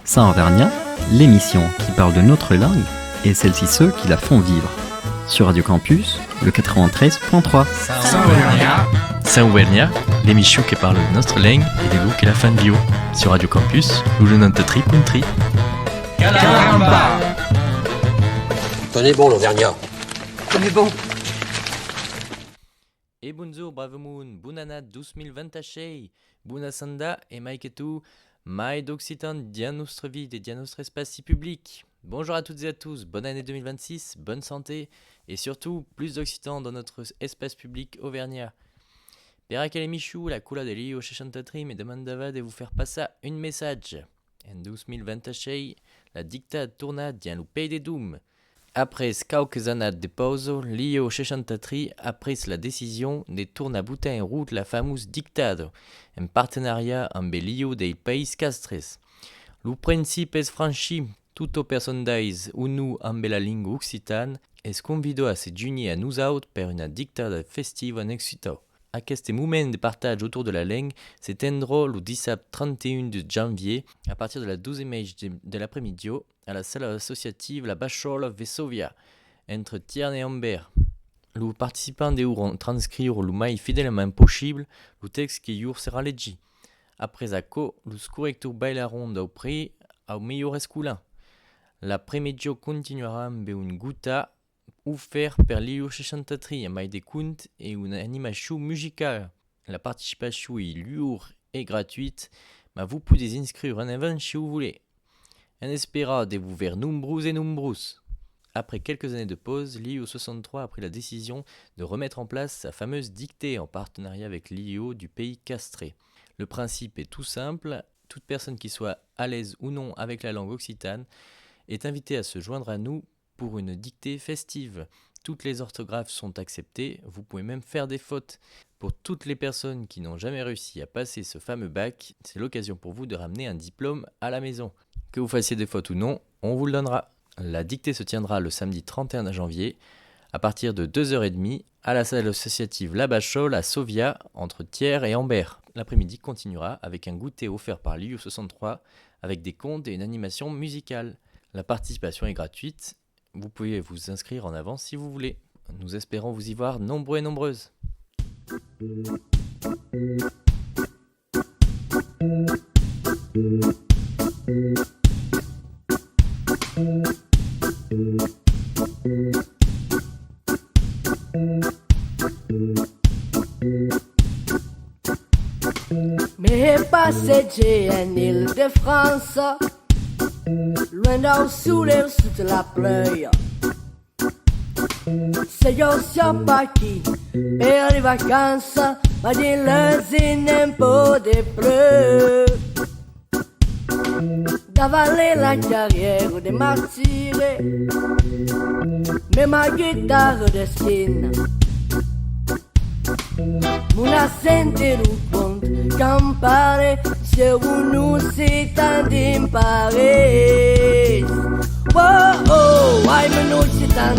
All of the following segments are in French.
Saint Auvergnat, l'émission qui parle de notre langue et celles-ci ceux qui la font vivre. Sur Radio Campus, le 93.3. Saint Auvergnat, l'émission qui parle de notre langue et des goûts qui la font vivre. Sur Radio Campus, le 93.3. Caramba! Tenez bon l'Auvergnat. Tenez bon. Et bonjour, bravo moon, bunana 2026, bunasanda et maiketu, mai d'Occitan, dia nostre vie et dia nostre espace public. Bonjour à toutes et à tous, bonne année 2026, bonne santé et surtout plus d'Occitan dans notre espace public auvergnat. Pera Kalemichou, la coula de l'Io Chechantatri me demandava de vous faire passer un message. En 2026, la dictade tourna dans le pays des Doum. Après quelques années de pause, l'Io Chechantatri a pris la décision de tourner à bout en route la fameuse dictade, en partenariat avec l'Io des Pays Castres. Le principe est franchi, toute personne d'Aïs ou nous en la langue occitane est convido à se unir à nous autres pour une dictade festive en Occitan. À ce moment de partage autour de la langue s'étendra le 31 de janvier à partir de la 12h de l'après-midi à la salle associative La Bachole Vesovia, entre Tierne et Ambert. Les participants devront transcrire le plus fidèlement possible le texte qui y sera légi. Après ça, les correcteurs baileront au prix au meilleur escoulin. L'après-midi continuera avec une goutta offert par l'Io 63 avec des contes et une animation musicale. La participation est libre et gratuite, mais vous pouvez inscrire en avant si vous voulez. En espérant de vous voir nombreux et nombreuses. Après quelques années de pause, l'IO 63 a pris la décision de remettre en place sa fameuse dictée en partenariat avec l'IO du pays castré. Le principe est tout simple, toute personne qui soit à l'aise ou non avec la langue occitane est invitée à se joindre à nous pour une dictée festive. Toutes les orthographes sont acceptées, vous pouvez même faire des fautes. Pour toutes les personnes qui n'ont jamais réussi à passer ce fameux bac, c'est l'occasion pour vous de ramener un diplôme à la maison. Que vous fassiez des fautes ou non, on vous le donnera. La dictée se tiendra le samedi 31 janvier à partir de 2h30 à la salle associative La Bachole à Sovia entre Thiers et Ambert. L'après-midi continuera avec un goûter offert par l'IU 63 avec des contes et une animation musicale. La participation est gratuite. Vous pouvez vous inscrire en avance si vous voulez. Nous espérons vous y voir nombreux et nombreuses. Mais passager en Île-de-France, loin d'en sourire sous la pluie. C'est un pas qui perd les vacances, ma dit le zinempo des pleurs. D'avaler la carrière des martyrs, mais ma guitare de skin. Mon accent compte campare, se uno si tandim Paris. Oh oh, I'm an Occitan,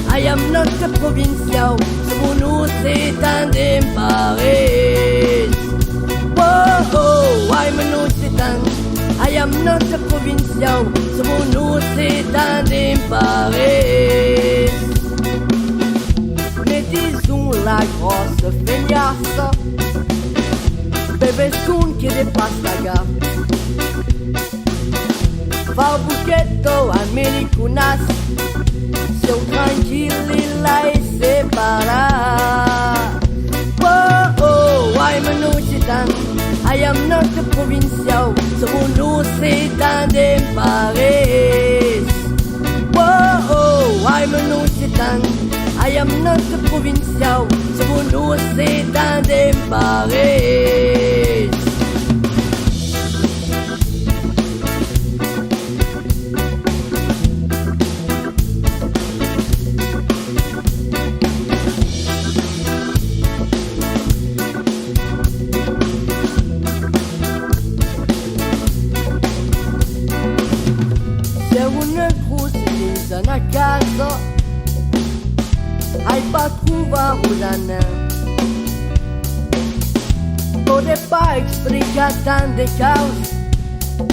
I am not a provincial, se uno si tandim Paris. Oh oh, I'm an Occitan, I am not a provincial, se uno si tandim Paris. Disons la grosse feignasse, bébé scoon qui dépasse la gare. Fa buchetto americunas, seu tranquille il a separa. Oh oh, I'm an Occitan, I am not a provincial, so uno Occitan de Paris. Oh oh, I'm an Occitan, I am not a provincial, so uno Occitan de Paris. Se uno crucifissa na casa, hai pas trouvé un anneau. potrei pas explicar tant de causes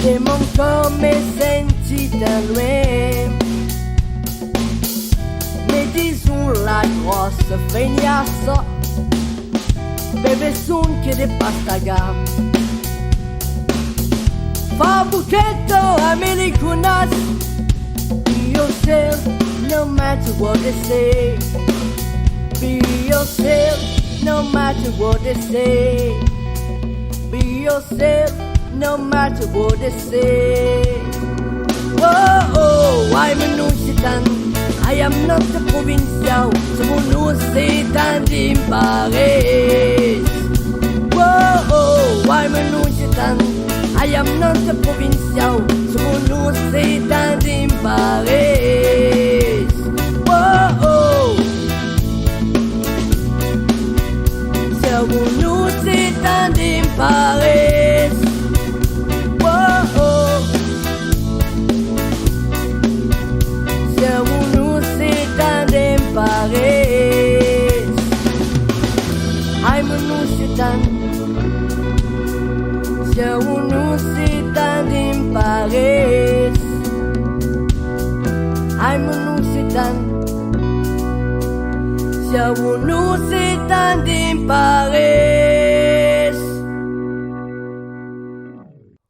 de mon corps me sentit loin. Mais disons la grosse feignasse, bebe son che de pasta gamme. Fa buchetto americanas, be yourself no matter what they say. Be yourself no matter what they say. Be yourself no matter what they say. Oh, oh, I'm a Nusitan. I am not a provincial. Someone Nusitan in Paris. Oh, oh, I'm a Nusitan. I am not a provincial. Someone Nusitan in Paris. Oh, oh. Someone Nusitan in Paris. Oh, oh. Nusitan in Paris. I'm a Nusitan. Nusitan in Paris. I'm a Nusitan. Nusitan in Paris.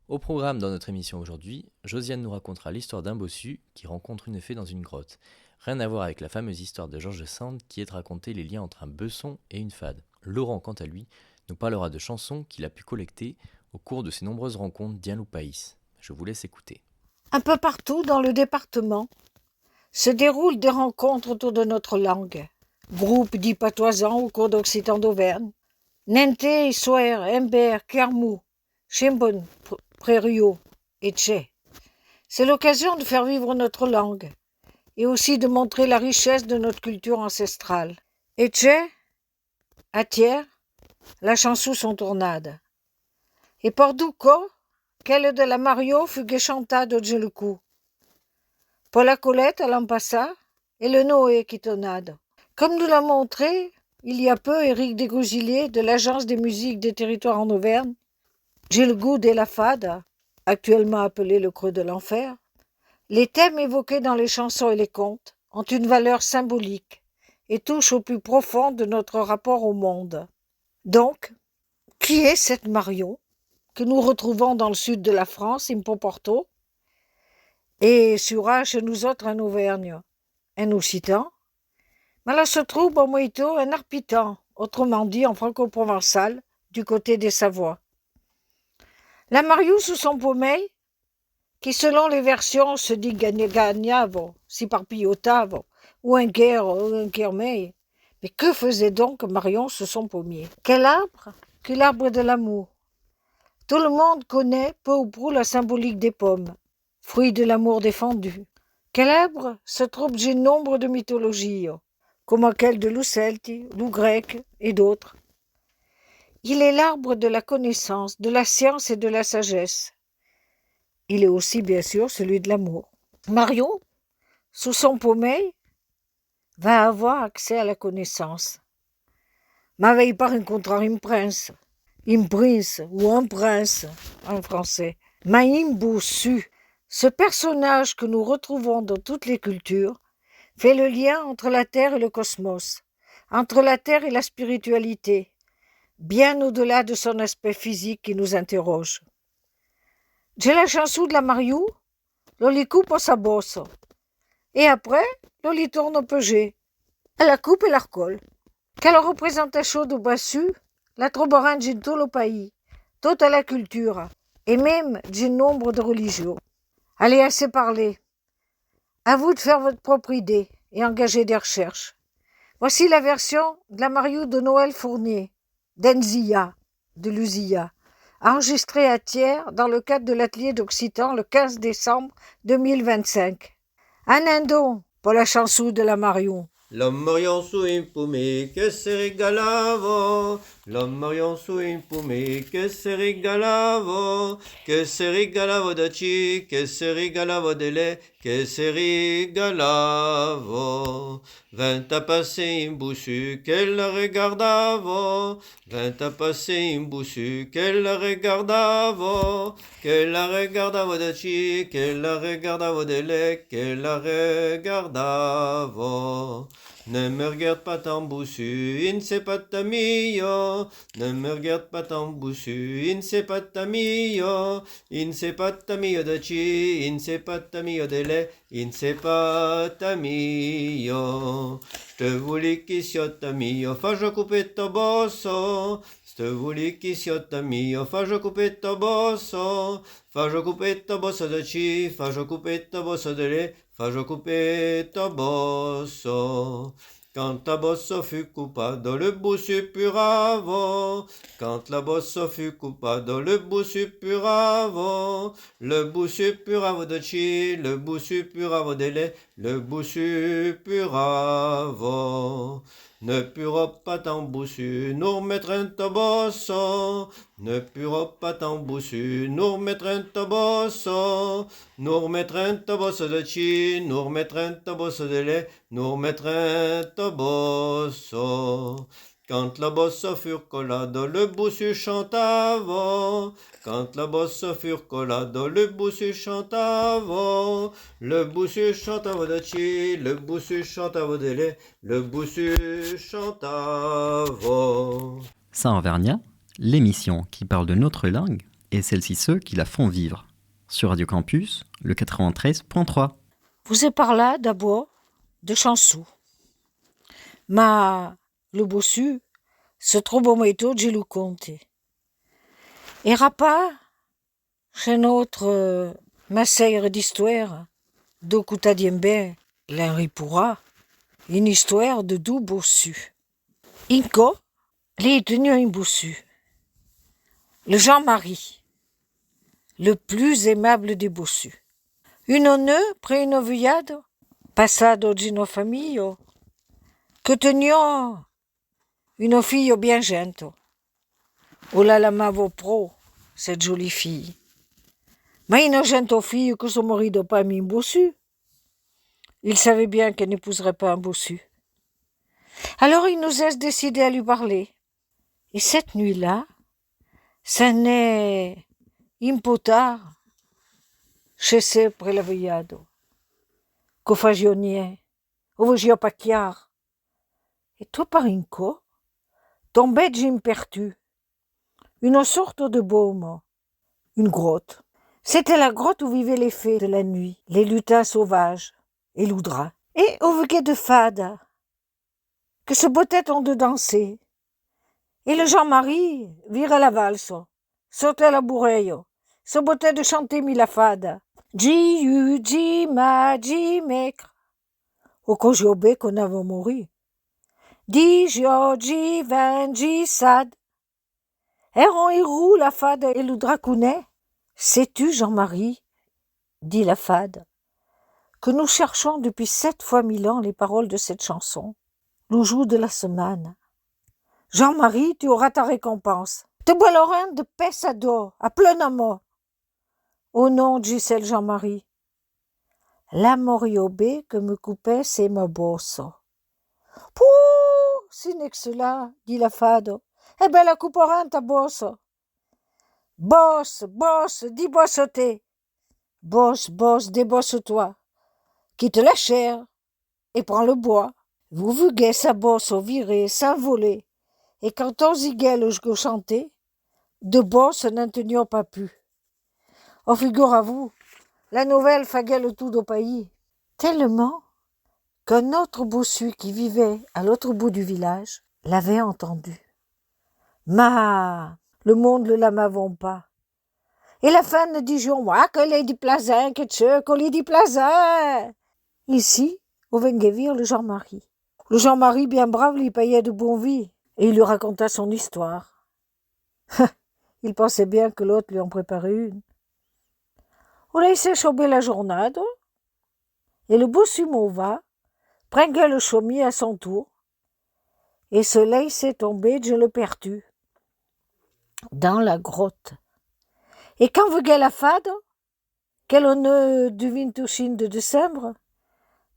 Au programme dans notre émission aujourd'hui, Josiane nous racontera l'histoire d'un bossu qui rencontre une fée dans une grotte. Rien à voir avec la fameuse histoire de George Sand qui est de raconter les liens entre un besson et une fade. Laurent, quant à lui, nous parlera de chansons qu'il a pu collecter au cours de ses nombreuses rencontres d'Ian País. Je vous laisse écouter. Un peu partout dans le département se déroulent des rencontres autour de notre langue. Groupes dits patoisants au cours d'Occitan d'Auvergne. Nente, Soer, Ember, Kermou, Chimbon, Prério et Tché. C'est l'occasion de faire vivre notre langue et aussi de montrer la richesse de notre culture ancestrale. Et Tché, à Thiers, la chanson son tournade. Et Porduco, quelle de la Mario fugue chanta de Gelucou. Pour la Colette à l'Ampassa et le Noé qui tonade. Comme nous l'a montré il y a peu Éric Desgougilier de l'Agence des musiques des territoires en Auvergne, j'ai le goût de la fade, actuellement appelé le creux de l'enfer. Les thèmes évoqués dans les chansons et les contes ont une valeur symbolique et touchent au plus profond de notre rapport au monde. Donc, qui est cette Marion que nous retrouvons dans le sud de la France, Impoporto, et sur chez nous autres en Auvergne, un Occitan, mais là se trouve au Moito un Arpitan, autrement dit en franco-provençal, du côté des Savoies. La Mariou sous son pommeil, qui selon les versions se dit gagnavo, si parpillotavo, ou un guermei. Mais que faisait donc Marion sous son pommier? Quel arbre? Que l'arbre de l'amour. Tout le monde connaît peu ou prou la symbolique des pommes, fruit de l'amour défendu. Quel arbre se trouve chez nombre de mythologies, comme celle de Lucelti, Lou grec et d'autres. Il est l'arbre de la connaissance, de la science et de la sagesse. Il est aussi, bien sûr, celui de l'amour. Marion, sous son pommeil, va avoir accès à la connaissance. M'avait pas rencontré un prince ou un prince en français. Maïm Bossu, ce personnage que nous retrouvons dans toutes les cultures, fait le lien entre la terre et le cosmos, entre la terre et la spiritualité, bien au-delà de son aspect physique qui nous interroge. J'ai la chanson de la Mariou, l'on li coupe sa bosse, et après, l'on li tourne au peget. Elle la coupe et la recolle. Quelle représentation de Bassu, la trobarane de tout le pays, toute la culture, et même du nombre de religions. Allez, assez parlé. À vous de faire votre propre idée et engager des recherches. Voici la version de la Mariou de Noël Fournier, d'Enzia, de Luzia, enregistrée à Thiers dans le cadre de l'atelier d'Occitan le 15 décembre 2025. Un indon pour la chanson de la Marion. L'homme morion su impumi che si regalavo, l'homme morion su impumi che si regalavo da ci, che si regalavo de lait, che si regalavo. Vint à passer un boussu qu'elle la regardavo, vint à passer un boussu qu'elle la regardavo da ci, qu'elle la regardavo de lait, qu'elle la regardavo. Ne me regarde pas tant boussu, il ne sait pas ta mio. Ne me regarde pas tant boussu, il ne sait pas ta mio. Il ne sait pas ta mio de ci, il ne sait pas ta mio de lait, il ne sait pas ta mio. Te voulais che siotta mio, faccio cupetto bosso. Te voulais che siotta mio, faccio cupetto bosso de ci, faccio cupetto bosso de lait, faccio cupetto bosso. Quand la bosse fut coupado, le boussu puravo. Quand la bosse fut coupado, le boussu puravo. Le boussu puravo de ci, le boussu puravo de lait, le boussu puravo. Ne puro pas tant boussu, nous remettre un tobosso. Ne puro pas tant boussu, nous remettre un tobosso. Nous remettre un tobosso de ci, nous remettre un tobosso de lait, nous remettre un tobosso. Quand la bosse fut colado, le boussu chantavo. Quand la bosse fut colado, le boussu chantavo. Le boussu chantavo de ci, le boussu chantavo de lait, le boussu chantavo. Ça en Vernia, l'émission qui parle de notre langue et celles-ci ceux qui la font vivre. Sur Radio Campus, le 93.3. Vous êtes par là d'abord de chansons. Ma le bossu se trouve au métaux de le conte. Et rapa, chez notre masseire d'histoire, d'Okuta Diembe, l'Henri Pourra, une histoire de deux bossus. Inco, les tenu un bossu. Le Jean-Marie, le plus aimable des bossus. Une nœud près une veuillade, passado d'ino famille, que tenions une fille bien gento. Oh là là, ma pro, cette jolie fille. Mais une gento fille que son mari n'a pas mis un bossu. Il savait bien qu'elle n'épouserait pas un bossu. Alors il nous a décidé à lui parler. Et cette nuit-là, ça n'est impotard chez ses près la veillade. Qu'au fagionnier, au vogio pacchiar. Et toi par inco, tombait Jim pertu. Une sorte de baume, une grotte. C'était la grotte où vivaient les fées de la nuit, les lutins sauvages et l'oudra. Et au veguet de fada, que se bottait en de danser. Et le Jean-Marie virait la valse, sautait la bourreille, se bottait de chanter mi la fada. Ji-u, ji-ma, ji-mecre. Au cogiobé qu'on avait mouru. Di-jo, ji-vin, ji-sad. Erron et roux, la fade et le dracounet. Sais-tu, Jean-Marie, dit la fade, que nous cherchons depuis 7 fois 1000 ans les paroles de cette chanson, le jour de la semaine. Jean-Marie, tu auras ta récompense. Te boilerin de pesado, à plein amour. Au nom, Gisèle Jean-Marie. La moriobé que me coupait, c'est ma bosse. Pouh, si n'est que cela, dit la fade. Eh ben, la couperin ta bosse. Bosse, bosse, dis bosseté. Bosse, bosse, débosse-toi. Quitte la chair et prends le bois. Vous vuguez sa bosse au viré, s'envoler. Et quand on ziguelle je chantais, de bosse n'en tenions pas pu. Oh, figure à vous, la nouvelle faguelle tout au pays. Tellement qu'un autre bossu qui vivait à l'autre bout du village l'avait entendu. Ma, le monde ne la m'avons pas. Et la fin ne dit moi que les dit plazin, que tu qu'on les dit plazin. Ici, au Venguevir, le Jean-Marie. Le Jean-Marie, bien brave, lui payait de bon vie. Et il lui raconta son histoire. Il pensait bien que l'autre lui en préparait une. On a laissé choper la journée, et le bossu m'en va, prenguait le chaumier à son tour et se laissait tomber, je le perdu, dans la grotte. Et quand veguait la fade, qu'elle ne du 25 de décembre,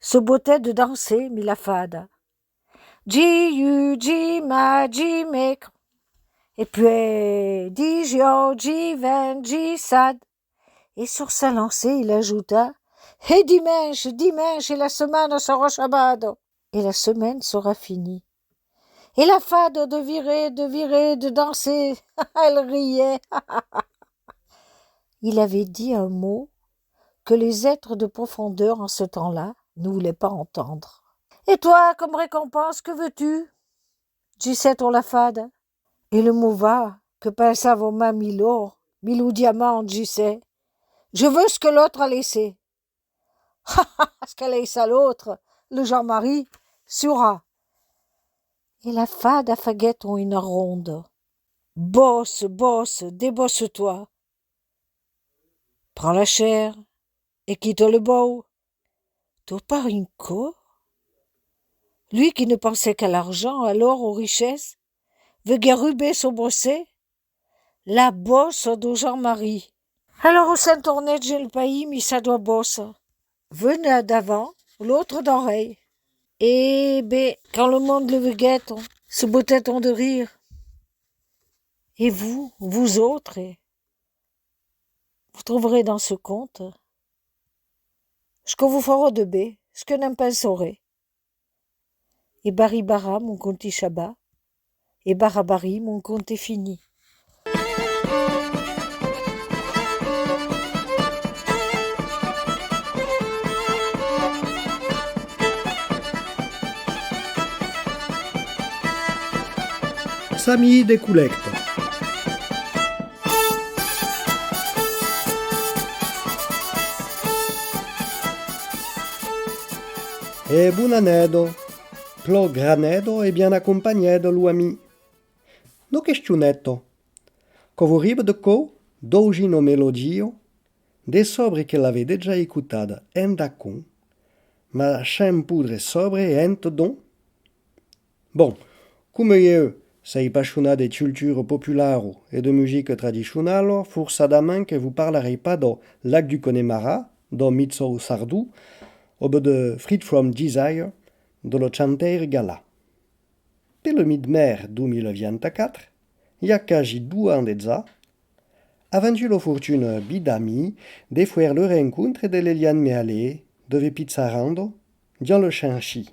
se bottait de danser, mi la fada. Giu, Gima, Gimec. Et puis, Digio, Given, Gisad. Et sur sa lancée, il ajouta, et dimanche, et la semaine sera Shabbat. Et la semaine sera finie. Et la fade de virer, de danser, elle riait. Il avait dit un mot que les êtres de profondeur en ce temps-là ne voulaient pas entendre. Et toi, comme récompense, que veux-tu? Disait-on la fade. Et le mot va, que pensa vos mains mille or, mille ou diamants, disait. Je veux ce que l'autre a laissé. Ce qu'elle laisse à l'autre, le Jean-Marie, sura. Et la fade à faguette ont une ronde. Bosse, débosse-toi. Prends la chair et quitte le beau. Toi par une co. Lui qui ne pensait qu'à l'argent, à l'or, aux richesses, veut guéruber son bossé, la bosse de Jean-Marie. Alors au Saint-Ornet, j'ai le pays, mis sa doigt bosse. Venait d'avant, l'autre d'oreille. Et quand le monde le veguette, se bottait-on de rire. Et vous autres, vous trouverez dans ce conte ce que vous ferez de bé, ce que n'aime pas saurait. Et Baribara, mon conte est Shabbat, et Barabari, mon conte est fini. Sami de Collecte. E bunanedo, plo granedo e bien accompagnedo l'uami. No questionetto, co vous ribe de co, d'origino melodio, des sobres que l'avait déjà écoutada en dacon, ma chaîne poudre sobre ent don. Bon, come io sei passiona de culture populare et de musique traditionnelle, forçadament que vous parlerez pas do Lac du Connemara, do Mizzo Sardou, ou de Freed from Desire, de lo Chanteir Gala. Per le mid-mer 2024, il y a quasi 2 ans de ça, avant eu la fortune bidami de faire le rencontre de l'Eliane Mealé de Pizzarando dans le Chanchi.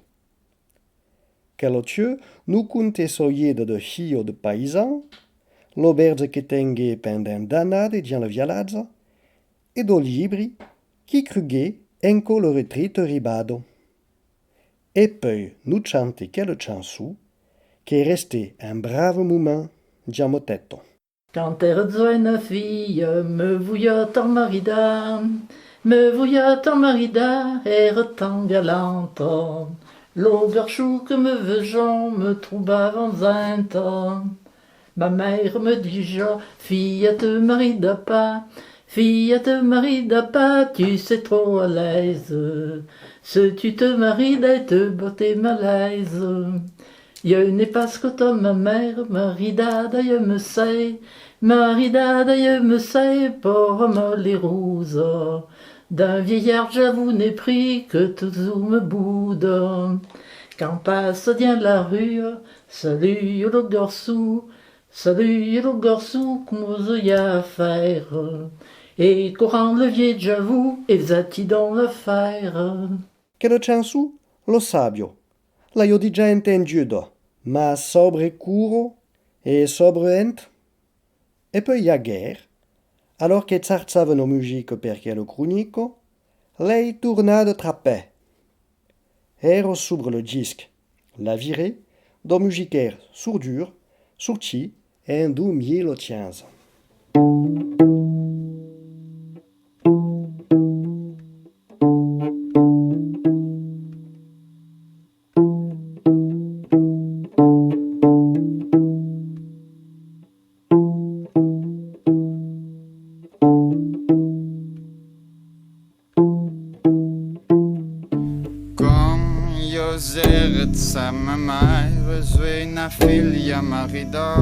Quel nous compte soyer de chio de paysans, l'auberge que tengue pendant d'annade dans le vialage, et do libri qui cruguait enco le retreat ribado. Et puis nous chanter quelle chanson qui est resté un brave moment dans mon tête. Quand eres une fille, me voyait en marida, me voyait en marida, ere tan galante. L'auberchou que me vegeant me trouva enceinte. Ma mère me dit fille te marida pas, tu sais trop à l'aise. Si tu te maries te beauté malaise. Je n'ai pas ce que toi ma mère, maridada je me sais pour me les roses. D'un vieillard j'avoue n'ai pris que toujours me boude. Quand passe bien la rue, salut le gorsou, comme vous y a à faire. Et courant le vieil j'avoue, et zati dans l'affaire. Quelle chanson? Lo sabio. La io di già entendido, ma sobre curo e sobre ent. E poi a guerre, alors che zarzavano musique perché lo cronico, lei tourna de trappè. Ero sobre le disque, la virée, do musicaire sourdur, sorti en 2015. sa mère, zue na figlia marida.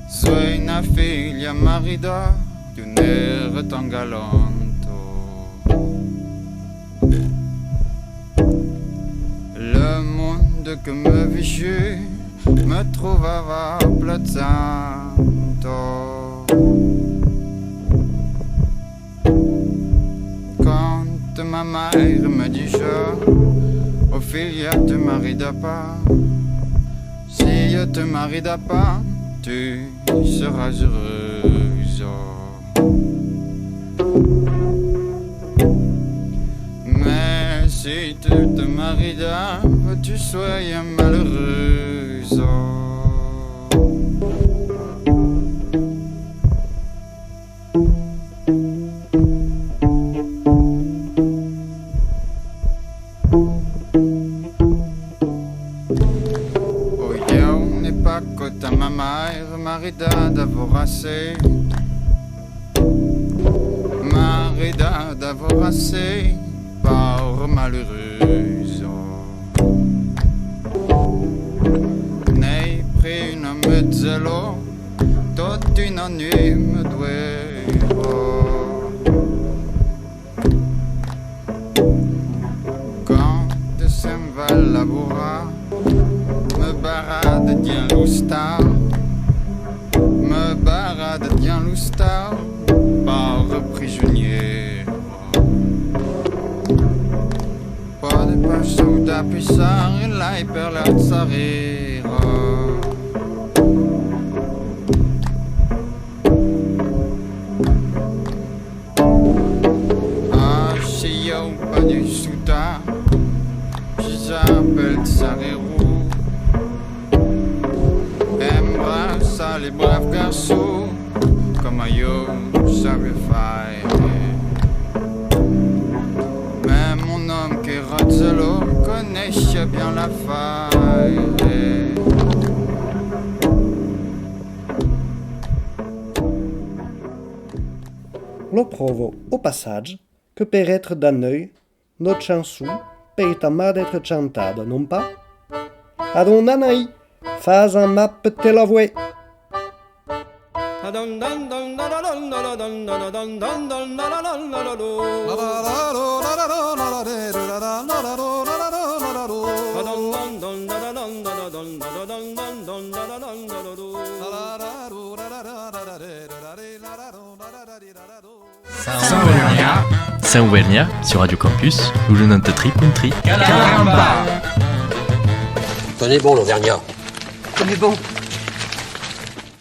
Zue na figlia marida, tu n'es tan galanto. Le monde que me visu me trovava plazzanto. Quand ma mère me dit oh figlia te marida pas. Si je te marida pas, tu seras heureuse. Mais si tu te maridas, tu sois malheureuse. Oh yo n'est pas cota ma mère, marida d'avoracé. Marida d'avoracé par malheureuse. N'ai pris une mezzelo, toute une nuit me duero. Quand s'en va labora, me barade dien l'ustar, me barade dien l'ustar, par prisonnier. Pode passar da pisar e lá e per la tsarira. Ah, si yo pas du souta, j'appelle tsarerou. Embrasse les braves garçons, comme yo savais faire. Mais mon homme qui Rozzolo connaissait bien la faille. Lo provo au passage que per être d'un œil, notre chanson peut tamar d'être chantada, non pas? Adon Anaï, faz un map te l'avouer. Saint-Ouvergnat sur Radio Campus, où je note tri. Caramba. Tenez bon l'Auvergnat. Tenez bon.